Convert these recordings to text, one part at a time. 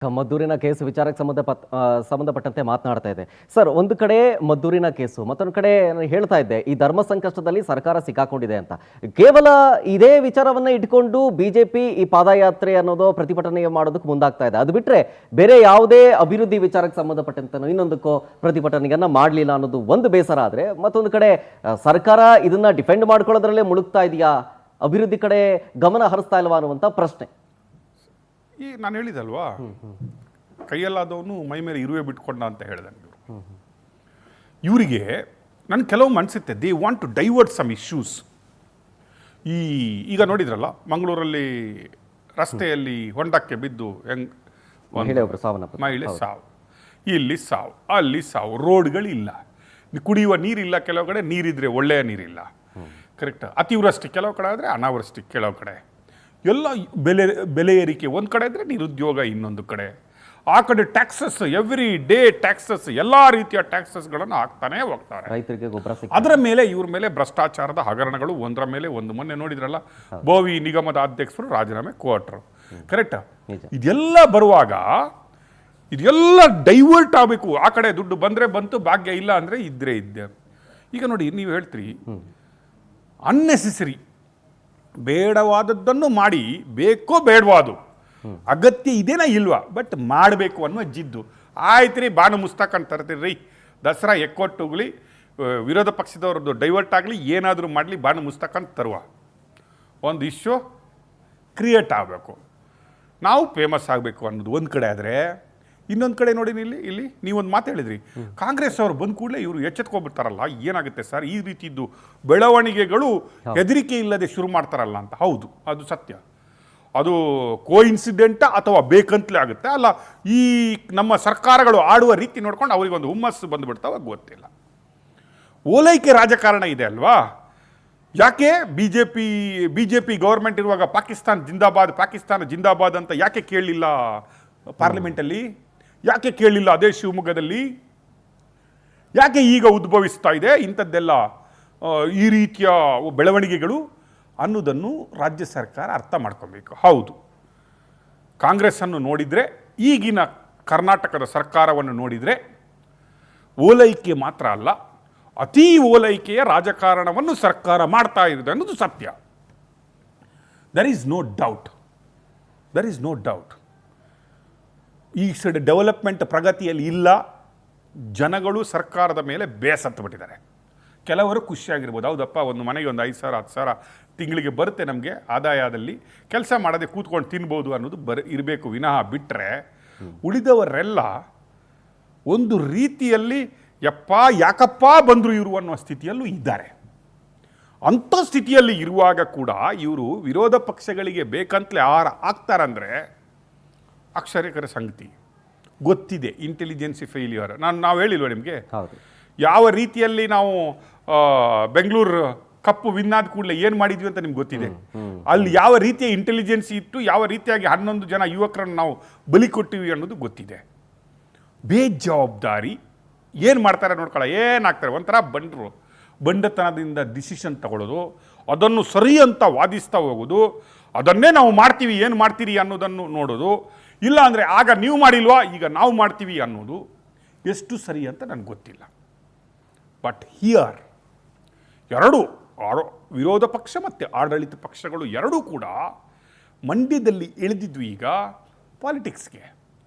ಮದ್ದೂರಿನ case ವಿಚಾರಕ್ಕೆ ಸಂಬಂಧಪಟ್ಟಂತೆ ಮಾತನಾಡ್ತಾ ಇದೆ ಸರ್. ಒಂದು ಕಡೆ ಮದ್ದೂರಿನ ಕೇಸು, ಮತ್ತೊಂದು ಕಡೆ ಹೇಳ್ತಾ ಇದ್ದೆ ಈ ಧರ್ಮ ಸಂಕಷ್ಟದಲ್ಲಿ ಸರ್ಕಾರ ಸಿಕ್ಕಾಕೊಂಡಿದೆ ಅಂತ. ಕೇವಲ ಇದೇ ವಿಚಾರವನ್ನ ಇಟ್ಕೊಂಡು ಬಿಜೆಪಿ ಈ ಪಾದಯಾತ್ರೆ ಅನ್ನೋದು ಪ್ರತಿಭಟನೆ ಮಾಡೋದಕ್ಕೆ ಮುಂದಾಗ್ತಾ ಇದೆ. ಅದು ಬಿಟ್ರೆ ಬೇರೆ ಯಾವುದೇ ಅಭಿವೃದ್ಧಿ ವಿಚಾರಕ್ಕೆ ಸಂಬಂಧಪಟ್ಟಂತೆ ಇನ್ನೊಂದಕ್ಕೋ ಪ್ರತಿಭಟನೆಯನ್ನ ಮಾಡಲಿಲ್ಲ ಅನ್ನೋದು ಒಂದು ಬೇಸರ. ಆದ್ರೆ ಮತ್ತೊಂದು ಕಡೆ ಸರ್ಕಾರ ಇದನ್ನ ಡಿಫೆಂಡ್ ಮಾಡ್ಕೊಳ್ಳೋದ್ರಲ್ಲೇ ಮುಳುಗ್ತಾ ಇದೆಯಾ, ಅಭಿವೃದ್ಧಿ ಕಡೆ ಗಮನ ಹರಿಸ್ತಾ ಇಲ್ವಾ ಅನ್ನುವಂಥ ಪ್ರಶ್ನೆ. ಈ ನಾನು ಹೇಳಿದಲ್ವಾ, ಕೈಯಲ್ಲಾದವನು ಮೈ ಮೇಲೆ ಇರುವೆ ಬಿಟ್ಕೊಂಡ ಅಂತ ಹೇಳಿದೆ. ಇವರಿಗೆ ನನ್ನ ಕೆಲವು ಅನಿಸುತ್ತೆ, they want to divert some issues. ಈಗ ನೋಡಿದ್ರಲ್ಲ, ಮಂಗಳೂರಲ್ಲಿ ರಸ್ತೆಯಲ್ಲಿ ಹೊಂಡಕ್ಕೆ ಬಿದ್ದು ಮಹಿಳೆ ಸಾವು, ಇಲ್ಲಿ ಸಾವು, ಅಲ್ಲಿ ಸಾವು, ರೋಡ್ಗಳಿಲ್ಲ, ಕುಡಿಯುವ ನೀರಿಲ್ಲ, ಕೆಲವು ಕಡೆ ನೀರಿದ್ರೆ ಒಳ್ಳೆಯ ನೀರಿಲ್ಲ, ಕರೆಕ್ಟ್. ಅತಿವೃಷ್ಟಿ ಕೆಲವು ಕಡೆ ಆದರೆ ಅನಾವೃಷ್ಟಿ ಕೆಲವು ಕಡೆ, ಎಲ್ಲ ಬೆಲೆ ಏರಿಕೆ ಒಂದು ಕಡೆ ಇದ್ದರೆ ನಿರುದ್ಯೋಗ ಇನ್ನೊಂದು ಕಡೆ, ಆ ಕಡೆ ಟ್ಯಾಕ್ಸಸ್, ಎವ್ರಿ ಡೇ ಟ್ಯಾಕ್ಸಸ್, ಎಲ್ಲ ರೀತಿಯ ಟ್ಯಾಕ್ಸಸ್ಗಳನ್ನು ಹಾಕ್ತಾನೆ ಹೋಗ್ತಾರೆ. ರೈತರಿಗೆ ಗೊಬ್ಬರ ಅದರ ಮೇಲೆ ಇವ್ರ ಮೇಲೆ ಭ್ರಷ್ಟಾಚಾರದ ಹಗರಣಗಳು ಒಂದರ ಮೇಲೆ ಒಂದು. ಮೊನ್ನೆ ನೋಡಿದ್ರಲ್ಲ, ಬೋವಿ ನಿಗಮದ ಅಧ್ಯಕ್ಷರು ರಾಜೀನಾಮೆ ಕೊಟ್ರು, ಕರೆಕ್ಟ್. ಇದೆಲ್ಲ ಬರುವಾಗ ಇದೆಲ್ಲ ಡೈವರ್ಟ್ ಆಗಬೇಕು. ಆ ಕಡೆ ದುಡ್ಡು ಬಂದರೆ ಬಂತು, ಭಾಗ್ಯ ಇಲ್ಲ ಅಂದರೆ ಇದ್ದೇ ಇದ್ದೆ. ಈಗ ನೋಡಿ, ನೀವು ಹೇಳ್ತೀರಿ ಅನ್ನೆಸೆಸರಿ, ಬೇಡವಾದದ್ದನ್ನು ಮಾಡಿ, ಬೇಕೋ ಬೇಡವಾದು, ಅಗತ್ಯ ಇದೇನಾ ಇಲ್ವಾ, ಬಟ್ ಮಾಡಬೇಕು ಅನ್ನೋ ಜಿದ್ದು. ಆಯ್ತು ರೀ, ಬಾನು ಮುಸ್ತಕಂತ ತರ್ತೀರಿ ರೀ, ದಸರಾ ಎಕ್ಕೊಟ್ಟುಗಲಿ, ವಿರೋಧ ಪಕ್ಷದವ್ರದ್ದು ಡೈವರ್ಟ್ ಆಗಲಿ, ಏನಾದರೂ ಮಾಡಲಿ, ಬಾನು ಮುಸ್ತಕಂತ ತರುವ ಒಂದು ಇಶ್ಯೂ ಕ್ರಿಯೇಟ್ ಆಗಬೇಕು, ನಾವು ಫೇಮಸ್ ಆಗಬೇಕು ಅನ್ನೋದು ಒಂದು ಕಡೆ. ಆದರೆ ಇನ್ನೊಂದು ಕಡೆ ನೋಡಿ, ಇಲ್ಲಿ ನೀವೊಂದು ಮಾತು ಹೇಳಿದ್ರಿ, ಕಾಂಗ್ರೆಸ್ ಅವರು ಬಂದ ಕೂಡಲೇ ಇವರು ಎಚ್ಚೆತ್ಕೊಬಿಡ್ತಾರಲ್ಲ, ಏನಾಗುತ್ತೆ ಸರ್ ಈ ರೀತಿದ್ದು ಬೆಳವಣಿಗೆಗಳು ಹೆದರಿಕೆ ಇಲ್ಲದೆ ಶುರು ಮಾಡ್ತಾರಲ್ಲ ಅಂತ. ಹೌದು, ಅದು ಸತ್ಯ. ಅದು ಕೋಇನ್ಸಿಡೆಂಟ ಅಥವಾ ಬೇಕಂತಲೇ ಆಗುತ್ತೆ ಅಲ್ಲ, ಈ ನಮ್ಮ ಸರ್ಕಾರಗಳು ಆಡುವ ರೀತಿ ನೋಡ್ಕೊಂಡು ಅವರಿಗೊಂದು ಹುಮ್ಮಸ್ಸು ಬಂದುಬಿಡ್ತಾವ, ಗೊತ್ತಿಲ್ಲ. ಓಲೈಕೆ ರಾಜಕಾರಣ ಇದೆ ಅಲ್ವಾ. ಯಾಕೆ ಬಿ ಜೆ ಪಿ ಗೌರ್ಮೆಂಟ್ ಇರುವಾಗ ಪಾಕಿಸ್ತಾನ ಜಿಂದಾಬಾದ್ ಅಂತ ಯಾಕೆ ಕೇಳಲಿಲ್ಲ ಪಾರ್ಲಿಮೆಂಟಲ್ಲಿ? ಯಾಕೆ ಕೇಳಲಿಲ್ಲ ಅದೇ ಶಿವಮೊಗ್ಗದಲ್ಲಿ? ಯಾಕೆ ಈಗ ಉದ್ಭವಿಸ್ತಾ ಇದೆ ಇಂಥದ್ದೆಲ್ಲ ಈ ರೀತಿಯ ಬೆಳವಣಿಗೆಗಳು ಅನ್ನೋದನ್ನು ರಾಜ್ಯ ಸರ್ಕಾರ ಅರ್ಥ ಮಾಡ್ಕೊಬೇಕು. ಹೌದು, ಕಾಂಗ್ರೆಸ್ಸನ್ನು ನೋಡಿದರೆ, ಈಗಿನ ಕರ್ನಾಟಕದ ಸರ್ಕಾರವನ್ನು ನೋಡಿದರೆ ಓಲೈಕೆ ಮಾತ್ರ ಅಲ್ಲ, ಅತೀ ಓಲೈಕೆಯ ರಾಜಕಾರಣವನ್ನು ಸರ್ಕಾರ ಮಾಡ್ತಾ ಇದೆ ಅನ್ನೋದು ಸತ್ಯ. There is no doubt. ಈ ಸೈಡ್ ಡೆವಲಪ್ಮೆಂಟ್ ಪ್ರಗತಿಯಲ್ಲಿ ಇಲ್ಲ. ಜನಗಳು ಸರ್ಕಾರದ ಮೇಲೆ ಬೇಸತ್ತು ಬಿಟ್ಟಿದ್ದಾರೆ. ಕೆಲವರು ಖುಷಿಯಾಗಿರ್ಬೋದು, ಹೌದಪ್ಪ ಒಂದು ಮನೆಗೆ ಒಂದು 5,000 10,000 ತಿಂಗಳಿಗೆ ಬರುತ್ತೆ ನಮಗೆ ಆದಾಯದಲ್ಲಿ, ಕೆಲಸ ಮಾಡದೆ ಕೂತ್ಕೊಂಡು ತಿನ್ಬೋದು ಅನ್ನೋದು ಇರಬೇಕು ವಿನಃ ಬಿಟ್ಟರೆ, ಉಳಿದವರೆಲ್ಲ ಒಂದು ರೀತಿಯಲ್ಲಿ ಯಾಕಪ್ಪ ಬಂದರು ಇವರು ಅನ್ನೋ ಸ್ಥಿತಿಯಲ್ಲೂ ಇದ್ದಾರೆ. ಅಂಥ ಸ್ಥಿತಿಯಲ್ಲಿ ಇರುವಾಗ ಕೂಡ ಇವರು ವಿರೋಧ ಪಕ್ಷಗಳಿಗೆ ಬೇಕಂತಲೇ ಆಗ್ತಾರಂದರೆ ಅಕ್ಷರಕರ ಸಂಗತಿ. ಗೊತ್ತಿದೆ ಇಂಟೆಲಿಜೆನ್ಸಿ ಫೇಲ್ಯೂರ್. ನಾವು ಹೇಳಿಲ್ವ ನಿಮಗೆ, ಯಾವ ರೀತಿಯಲ್ಲಿ ನಾವು ಬೆಂಗಳೂರು ಕಪ್ಪು ವಿನ್ ಆದ ಕೂಡಲೇ ಏನು ಮಾಡಿದ್ವಿ ಅಂತ ನಿಮ್ಗೆ ಗೊತ್ತಿದೆ. ಅಲ್ಲಿ ಯಾವ ರೀತಿಯ ಇಂಟೆಲಿಜೆನ್ಸಿ ಇತ್ತು, ಯಾವ ರೀತಿಯಾಗಿ 11 ಜನ ಯುವಕರನ್ನು ನಾವು ಬಲಿ ಕೊಟ್ಟಿವಿ ಅನ್ನೋದು ಗೊತ್ತಿದೆ. ಬೇಜವಾಬ್ದಾರಿ ಏನು ಮಾಡ್ತಾರೆ ಏನಾಗ್ತಾರೆ, ಒಂಥರ ಬಂಡತನದಿಂದ ಡಿಸಿಷನ್ ತಗೊಳ್ಳೋದು, ಅದನ್ನು ಸರಿ ಅಂತ ವಾದಿಸ್ತಾ ಹೋಗೋದು, ಅದನ್ನೇ ನಾವು ಮಾಡ್ತೀವಿ, ಏನು ಮಾಡ್ತೀರಿ ಅನ್ನೋದನ್ನು ನೋಡೋದು, ಇಲ್ಲ ಅಂದರೆ ಆಗ ನೀವು ಮಾಡಿಲ್ವಾ ಈಗ ನಾವು ಮಾಡ್ತೀವಿ ಅನ್ನೋದು ಎಷ್ಟು ಸರಿ ಅಂತ ನನಗೆ ಗೊತ್ತಿಲ್ಲ. ಬಟ್ ಹಿಯರ್ ಎರಡೂ ವಿರೋಧ ಪಕ್ಷ ಮತ್ತು ಆಡಳಿತ ಪಕ್ಷಗಳು ಎರಡೂ ಕೂಡ ಮಂಡ್ಯದಲ್ಲಿ ಇಳಿದಿದ್ವಿ ಈಗ ಪಾಲಿಟಿಕ್ಸ್ಗೆ.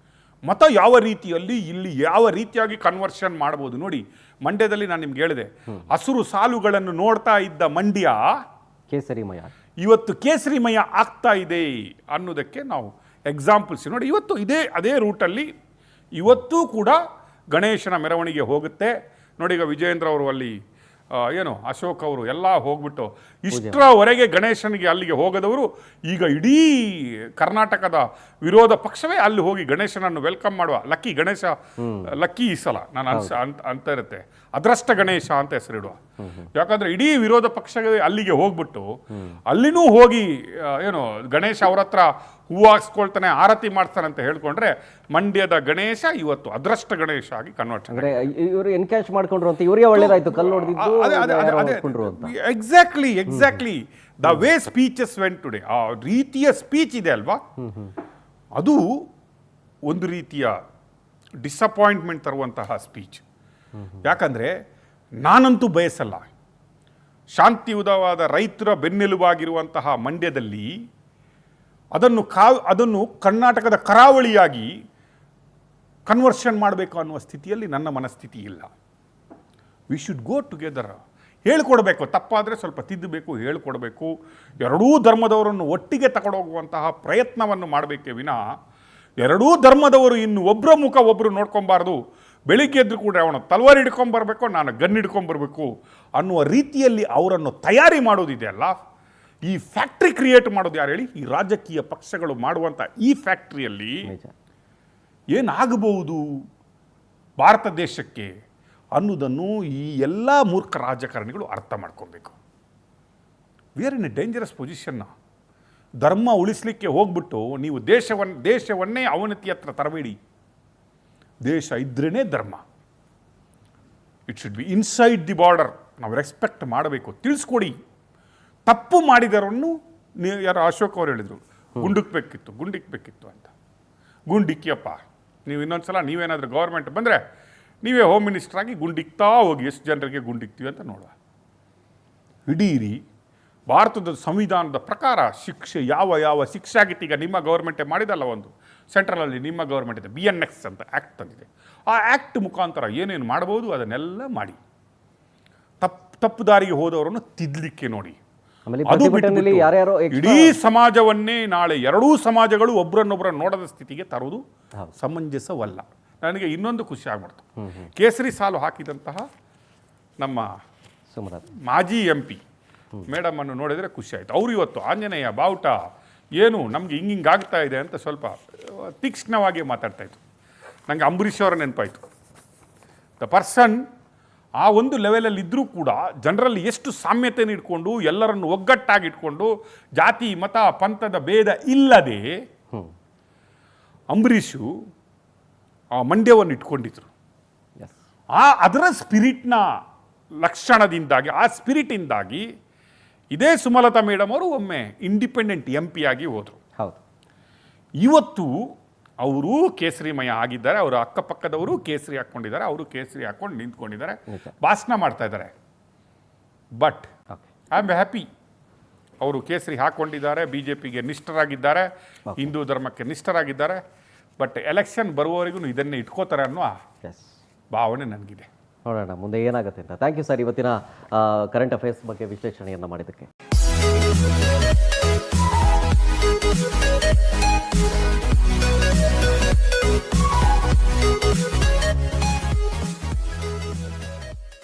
ಮತ ಯಾವ ರೀತಿಯಲ್ಲಿ ಇಲ್ಲಿ ಯಾವ ರೀತಿಯಾಗಿ ಕನ್ವರ್ಷನ್ ಮಾಡ್ಬೋದು ನೋಡಿ. ಮಂಡ್ಯದಲ್ಲಿ ನಾನು ನಿಮ್ಗೆ ಹೇಳಿದೆ, ಹಸಿರು ಸಾಲುಗಳನ್ನು ನೋಡ್ತಾ ಇದ್ದ ಮಂಡ್ಯ ಕೇಸರಿಮಯ, ಇವತ್ತು ಕೇಸರಿಮಯ ಆಗ್ತಾ ಇದೆ ಅನ್ನೋದಕ್ಕೆ ನಾವು ಎಕ್ಸಾಂಪಲ್ಸ್ ನೋಡಿ. ಇವತ್ತು ಅದೇ ರೂಟಲ್ಲಿ ಇವತ್ತೂ ಕೂಡ ಗಣೇಶನ ಮೆರವಣಿಗೆ ಹೋಗುತ್ತೆ ನೋಡಿ. ಈಗ ವಿಜಯೇಂದ್ರ ಅವರು ಅಲ್ಲಿ ಅಶೋಕ್ ಅವರು ಎಲ್ಲ ಹೋಗ್ಬಿಟ್ಟು ಇಷ್ಟರವರೆಗೆ ಗಣೇಶನಿಗೆ ಅಲ್ಲಿಗೆ ಹೋಗದವರು ಈಗ ಇಡೀ ಕರ್ನಾಟಕದ ವಿರೋಧ ಪಕ್ಷವೇ ಅಲ್ಲಿ ಹೋಗಿ ಗಣೇಶನನ್ನು ವೆಲ್ಕಮ್ ಮಾಡುವ ಲಕ್ಕಿ ಈ ಸಲ ನಾನು ಅಂತ ಇರುತ್ತೆ, ಅದೃಷ್ಟ ಗಣೇಶ ಅಂತ ಹೆಸರಿಡುವ. ಯಾಕಂದ್ರೆ ಇಡೀ ವಿರೋಧ ಪಕ್ಷವೇ ಅಲ್ಲಿಗೆ ಹೋಗ್ಬಿಟ್ಟು ಅಲ್ಲಿನೂ ಹೋಗಿ ಗಣೇಶ ಅವ್ರ ಹತ್ರ ಹೂವು ಹಾಕ್ಸ್ಕೊಳ್ತಾನೆ, ಆರತಿ ಮಾಡ್ತಾನೆ ಅಂತ ಹೇಳ್ಕೊಂಡ್ರೆ ಮಂಡ್ಯದ ಗಣೇಶ ಇವತ್ತು ಅದೃಷ್ಟ ಗಣೇಶ ಆಗಿ ಕನ್ವರ್ಟ್. ಇವರು ಎನ್ಕ್ಯಾಶ್ ಮಾಡ್ಕೊಂಡ್ರು ಅಂತ ಇವರಿಗೆ ಒಳ್ಳೇದಾಯ್ತು, ಕಲ್ಲು ಹೊಡೆದಿದ್ದು. Exactly the way speeches went today, ಆ ರೀತಿಯ ಸ್ಪೀಚ್ ಇದೆ ಅಲ್ವಾ, ಅದು ಒಂದು ರೀತಿಯ ಡಿಸಪಾಯಿಂಟ್ಮೆಂಟ್ ತರುವಂತಹ ಸ್ಪೀಚ್. ಯಾಕಂದರೆ ನಾನಂತೂ ಬಯಸಲ್ಲ, ಶಾಂತಿಯುತವಾದ ರೈತರ ಬೆನ್ನೆಲುಬಾಗಿರುವಂತಹ ಮಂಡ್ಯದಲ್ಲಿ ಅದನ್ನು ಕರ್ನಾಟಕದ ಕರಾವಳಿಯಾಗಿ ಕನ್ವರ್ಷನ್ ಮಾಡಬೇಕು ಅನ್ನುವ ಸ್ಥಿತಿಯಲ್ಲಿ ನನ್ನ ಮನಸ್ಥಿತಿ ಇಲ್ಲ. We should go together. ಹೇಳ್ಕೊಡ್ಬೇಕು, ತಪ್ಪಾದರೆ ಸ್ವಲ್ಪ ತಿದ್ದಬೇಕು, ಹೇಳ್ಕೊಡ್ಬೇಕು. ಎರಡೂ ಧರ್ಮದವರನ್ನು ಒಟ್ಟಿಗೆ ತಗೊಂಡೋಗುವಂತಹ ಪ್ರಯತ್ನವನ್ನು ಮಾಡಬೇಕೇ ವಿನಃ ಎರಡೂ ಧರ್ಮದವರು ಇನ್ನು ಒಬ್ಬರ ಮುಖ ಒಬ್ಬರು ನೋಡ್ಕೊಬಾರ್ದು. ಬೆಳಿಗ್ಗೆ ಎದ್ದು ಕೂಡ ಅವನು ತಲವಾರು ಹಿಡ್ಕೊಂಬರ್ಬೇಕು, ನಾನು ಗನ್ ಹಿಡ್ಕೊಂಬರ್ಬೇಕು ಅನ್ನುವ ರೀತಿಯಲ್ಲಿ ಅವರನ್ನು ತಯಾರಿ ಮಾಡೋದಿದೆ ಅಲ್ಲ, ಈ ಫ್ಯಾಕ್ಟ್ರಿ ಕ್ರಿಯೇಟ್ ಮಾಡೋದು ಯಾರು ಹೇಳಿ? ಈ ರಾಜಕೀಯ ಪಕ್ಷಗಳು ಮಾಡುವಂಥ ಈ ಫ್ಯಾಕ್ಟ್ರಿಯಲ್ಲಿ ಏನಾಗಬಹುದು ಭಾರತ ದೇಶಕ್ಕೆ ಅನ್ನೋದನ್ನು ಈ ಎಲ್ಲ ಮೂರ್ಖ ರಾಜಕಾರಣಿಗಳು ಅರ್ಥ ಮಾಡ್ಕೊಬೇಕು. We are in a dangerous ಪೊಸಿಷನ್ನ. ಧರ್ಮ ಉಳಿಸ್ಲಿಕ್ಕೆ ಹೋಗ್ಬಿಟ್ಟು ನೀವು ದೇಶವನ್ನೇ ಅವನತಿ ಹತ್ರ ತರಬೇಡಿ. ದೇಶ ಇದ್ರೇ ಧರ್ಮ. It should be inside the border. ನಾವು ರೆಸ್ಪೆಕ್ಟ್ ಮಾಡಬೇಕು, ತಿಳಿಸ್ಕೊಡಿ. ತಪ್ಪು ಮಾಡಿದರನ್ನು ಯಾರು ಅಶೋಕ್ ಅವರು ಹೇಳಿದರು, ಗುಂಡಿಕ್ಬೇಕಿತ್ತು ಅಂತ. ಗುಂಡಿಕ್ಕಿಯಪ್ಪ, ನೀವು ಇನ್ನೊಂದ್ಸಲ ನೀವೇನಾದರೂ ಗೌರ್ಮೆಂಟ್ ಬಂದರೆ ನೀವೇ ಹೋಮ್ ಮಿನಿಸ್ಟರ್ ಆಗಿ ಗುಂಡಿಕ್ತಾ ಹೋಗಿ, ಎಷ್ಟು ಜನರಿಗೆ ಗುಂಡಿಕ್ತೀವಿ ಅಂತ ನೋಡುವ. ಹಿಡೀರಿ. ಭಾರತದ ಸಂವಿಧಾನದ ಪ್ರಕಾರ ಶಿಕ್ಷೆ ಯಾವ ಶಿಕ್ಷಾಗಿತ್ತು. ಈಗ ನಿಮ್ಮ ಗೌರ್ಮೆಂಟೇ ಮಾಡಿದಲ್ಲ, ಒಂದು ಸೆಂಟ್ರಲಲ್ಲಿ ನಿಮ್ಮ ಗೌರ್ಮೆಂಟ್ ಇದೆ, BNX ಅಂತ ಆ್ಯಕ್ಟ್ ತಂದಿದೆ. ಆ ಆ್ಯಕ್ಟ್ ಮುಖಾಂತರ ಏನೇನು ಮಾಡ್ಬೋದು ಅದನ್ನೆಲ್ಲ ಮಾಡಿ. ತಪ್ಪು ದಾರಿಗೆ ಹೋದವರನ್ನು ತಿದ್ದಲಿಕ್ಕೆ ನೋಡಿ. ಅದು ಬಿಟ್ಟು ಇಡೀ ಸಮಾಜವನ್ನೇ ನಾಳೆ ಎರಡೂ ಸಮಾಜಗಳು ಒಬ್ಬರನ್ನೊಬ್ಬರನ್ನು ನೋಡದ ಸ್ಥಿತಿಗೆ ತರುವುದು ಸಮಂಜಸವಲ್ಲ. ನನಗೆ ಇನ್ನೊಂದು ಖುಷಿ ಆಗ್ಬಿಡ್ತು, ಕೇಸರಿ ಸಾಲು ಹಾಕಿದಂತಹ ನಮ್ಮ ಮಾಜಿ MP ಮೇಡಮ್ ಅನ್ನು ನೋಡಿದರೆ ಖುಷಿ ಆಯಿತು. ಅವರು ಇವತ್ತು ಆಂಜನೇಯ ಬಾವುಟ ಏನು ನಮಗೆ ಹಿಂಗಾಗ್ತಾ ಇದೆ ಅಂತ ಸ್ವಲ್ಪ ತೀಕ್ಷ್ಣವಾಗಿ ಮಾತಾಡ್ತಾಯಿತ್ತು. ನನಗೆ ಅಂಬರೀಷ್ ಅವರ ನೆನಪಾಯಿತು. ದ ಪರ್ಸನ್ ಆ ಒಂದು ಲೆವೆಲಲ್ಲಿ ಇದ್ದರೂ ಕೂಡ ಜನರಲ್ಲಿ ಎಷ್ಟು ಸಾಮ್ಯತೆಯನ್ನು ಇಟ್ಕೊಂಡು, ಎಲ್ಲರನ್ನು ಒಗ್ಗಟ್ಟಾಗಿ ಇಟ್ಕೊಂಡು, ಜಾತಿ ಮತ ಪಂಥದ ಭೇದ ಇಲ್ಲದೆ ಅಂಬರೀಷು ಆ ಮಂಡ್ಯವನ್ನು ಇಟ್ಕೊಂಡಿದ್ರು. ಅದರ ಸ್ಪಿರಿಟ್ನ ಲಕ್ಷಣದಿಂದಾಗಿ, ಆ ಸ್ಪಿರಿಟಿಂದಾಗಿ ಇದೇ ಸುಮಲತಾ ಮೇಡಮ್ ಅವರು ಒಮ್ಮೆ ಇಂಡಿಪೆಂಡೆಂಟ್ MP ಆಗಿ ಹೋದರು. ಇವತ್ತು ಅವರು ಕೇಸರಿಮಯ ಆಗಿದ್ದಾರೆ, ಅವರ ಅಕ್ಕಪಕ್ಕದವರು ಕೇಸರಿ ಹಾಕ್ಕೊಂಡಿದ್ದಾರೆ, ಅವರು ಕೇಸರಿ ಹಾಕ್ಕೊಂಡು ನಿಂತ್ಕೊಂಡಿದ್ದಾರೆ, ಭಾಷಣ ಮಾಡ್ತಾ ಇದ್ದಾರೆ. ಬಟ್ ಐ ಆಮ್ ಹ್ಯಾಪಿ, ಅವರು ಕೇಸರಿ ಹಾಕ್ಕೊಂಡಿದ್ದಾರೆ, BJPಗೆ ನಿಷ್ಠರಾಗಿದ್ದಾರೆ, ಹಿಂದೂ ಧರ್ಮಕ್ಕೆ ನಿಷ್ಠರಾಗಿದ್ದಾರೆ. ಬಟ್ ಎಲೆಕ್ಷನ್ ಬರುವವರೆಗೂ ಇದನ್ನೇ ಇಟ್ಕೋತಾರೆ ಅನ್ನೋ ಭಾವನೆ ನನಗಿದೆ. ನೋಡೋಣ ಮುಂದೆ ಏನಾಗುತ್ತೆ ಅಂತ. ಥ್ಯಾಂಕ್ ಯು ಸರ್, ಇವತ್ತಿನ ಕರೆಂಟ್ ಅಫೇರ್ಸ್ ಬಗ್ಗೆ ವಿಶ್ಲೇಷಣೆಯನ್ನು ಮಾಡಿದ್ದಕ್ಕೆ.